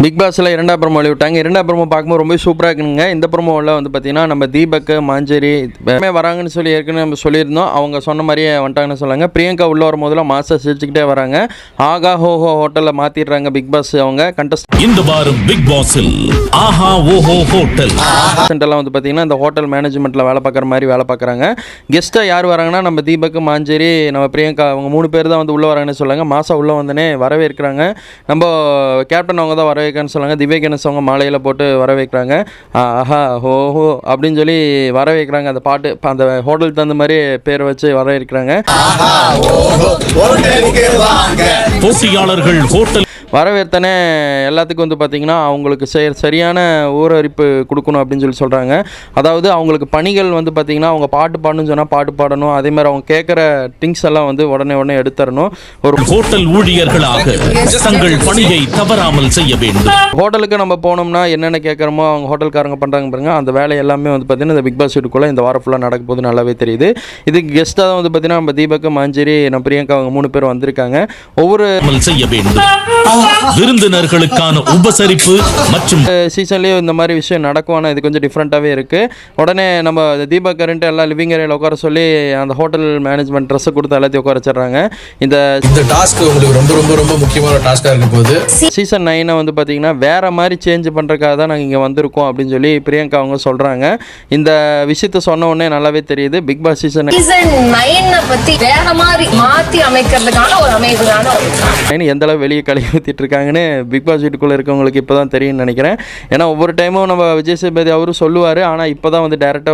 Big பாஸில் 2வது promo வெளியிட்டாங்க. 2வது ப்ரோமோ பார்க்கும்போது ரொம்ப சூப்பராக இருக்குங்க. இந்த ப்ரோமோவில் வந்து பார்த்தீங்கன்னா நம்ம தீபக், மாஞ்சரி எல்லாமே வராங்கன்னு சொல்லி ஏற்கனவே நம்ம சொல்லியிருந்தோம். அவங்க சொன்ன மாதிரியே வந்துட்டாங்கன்னு சொல்லாங்க. பிரியங்கா உள்ளே வரும்போதுல மாஸ்டர் சிரிச்சுக்கிட்டே வராங்க. ஆகா ஓஹோ ஹோட்டலில் மாற்றிடுறாங்க பிக் பாஸ் அவங்க கண்டஸ்ட். இந்த வாரம் பிக் பாஸில் ஆஹா ஓஹோ ஹோட்டல் எல்லாம் வந்து பார்த்தீங்கன்னா இந்த ஹோட்டல் மேனேஜ்மெண்ட்டில் வேலை பார்க்குற மாதிரி வேலை பார்க்குறாங்க. கெஸ்ட்டாக யார் வராங்கன்னா நம்ம தீபக், மாஞ்சரி, நம்ம பிரியங்கா அவங்க 3 பேர் தான் வந்து உள்ளே வராங்கன்னு சொல்லாங்க. மாசா உள்ளே வந்தனே வரவேற்கிறாங்க. நம்ம கேப்டன் அவங்க தான் வரவேற்கான்னு சொல்லாங்க. திவ்யகணேஷ் அவங்க மாலையில் போட்டு வரவேற்கிறாங்க. ஆஹா ஓஹோ அப்படின்னு சொல்லி வரவேற்கிறாங்க. அந்த பாட்டு அந்த ஹோட்டலுக்கு தகுந்த மாதிரி பேர் வச்சு வரவேற்கிறாங்க. போட்டியாளர்கள் ஹோட்டல் வரவேற்கனே எல்லாத்துக்கும் வந்து பார்த்திங்கன்னா அவங்களுக்கு சரியான ஊரறிப்பு கொடுக்கணும் அப்படின்னு சொல்லி சொல்கிறாங்க. அதாவது அவங்களுக்கு பணிகள் வந்து பார்த்திங்கன்னா அவங்க பாட்டு பாடணும்னு சொன்னால் பாட்டு பாடணும். அதே மாதிரி அவங்க கேட்குற திங்ஸ் எல்லாம் வந்து உடனே எடுத்துடணும். ஒரு ஹோட்டல் ஊழியர்களாக தங்கள் பணியை தவறாமல் செய்ய வேண்டும். ஹோட்டலுக்கு நம்ம போனோம்னா என்னென்ன கேட்குறோமோ அவங்க ஹோட்டல்காரங்க பண்ணுறாங்க பாருங்க. அந்த வேலை எல்லாமே வந்து பார்த்திங்கன்னா இந்த பிக் பாஸ் வீட்டுக்குள்ளே இந்த வாரம் ஃபுல்லாக நடக்க போது நல்லாவே தெரியுது. இதுக்கு கெஸ்ட்டாக தான் வந்து பார்த்திங்கன்னா நம்ம தீபக், மாஞ்சரி, நம்ம பிரியங்கா அவங்க 3 பேர் வந்திருக்காங்க. ஒவ்வொரு செய்ய வேண்டும் விருந்தினர்களுக்கான உபசரிப்பு மற்றும் சீசன்லேயே இந்த மாதிரி விஷயம் நடக்கும். ஆனால் இது கொஞ்சம் டிஃப்ரெண்ட்டாகவே இருக்குது. உடனே நம்ம தீபக் கரண்ட் எல்லாம் லிவிங் ஏரியாவில் உட்கார சொல்லி அந்த ஹோட்டல் மேனேஜ்மெண்ட் ட்ரெஸ்ஸை கொடுத்து எல்லாத்தையும் உட்கார வச்சிடுறாங்க. இந்த டாஸ்க் உங்களுக்கு ரொம்ப ரொம்ப ரொம்ப முக்கியமான டாஸ்காக இருக்க போகுது. சீசன் 9 வந்து பார்த்தீங்கன்னா வேற மாதிரி சேஞ்ச் பண்ணுறதுக்காக தான் நாங்கள் இங்கே வந்திருக்கோம் அப்படின்னு சொல்லி பிரியங்கா அவங்க சொல்கிறாங்க. இந்த விஷயத்த சொன்ன உடனே நல்லாவே தெரியுது பிக் பாஸ் சீசன் 9 பற்றி வேற மாதிரி மாற்றி அமைக்கிறதுக்கான ஒரு அமைப்புதான எந்த அளவு வெளியே கழுவி ஊற்றிட்டு இருக்காங்கன்னு பிக் பாஸ் வீட்டுக்குள்ளே இருக்கவங்களுக்கு இப்போ தான் தெரியும்னு நினைக்கிறேன். ஏன்னா ஒவ்வொரு டைமும் நம்ம விஜய் சேதுபதி அவரும் சொல்லுவார். ஆனால் இப்போ தான் வந்து டேரெக்டாக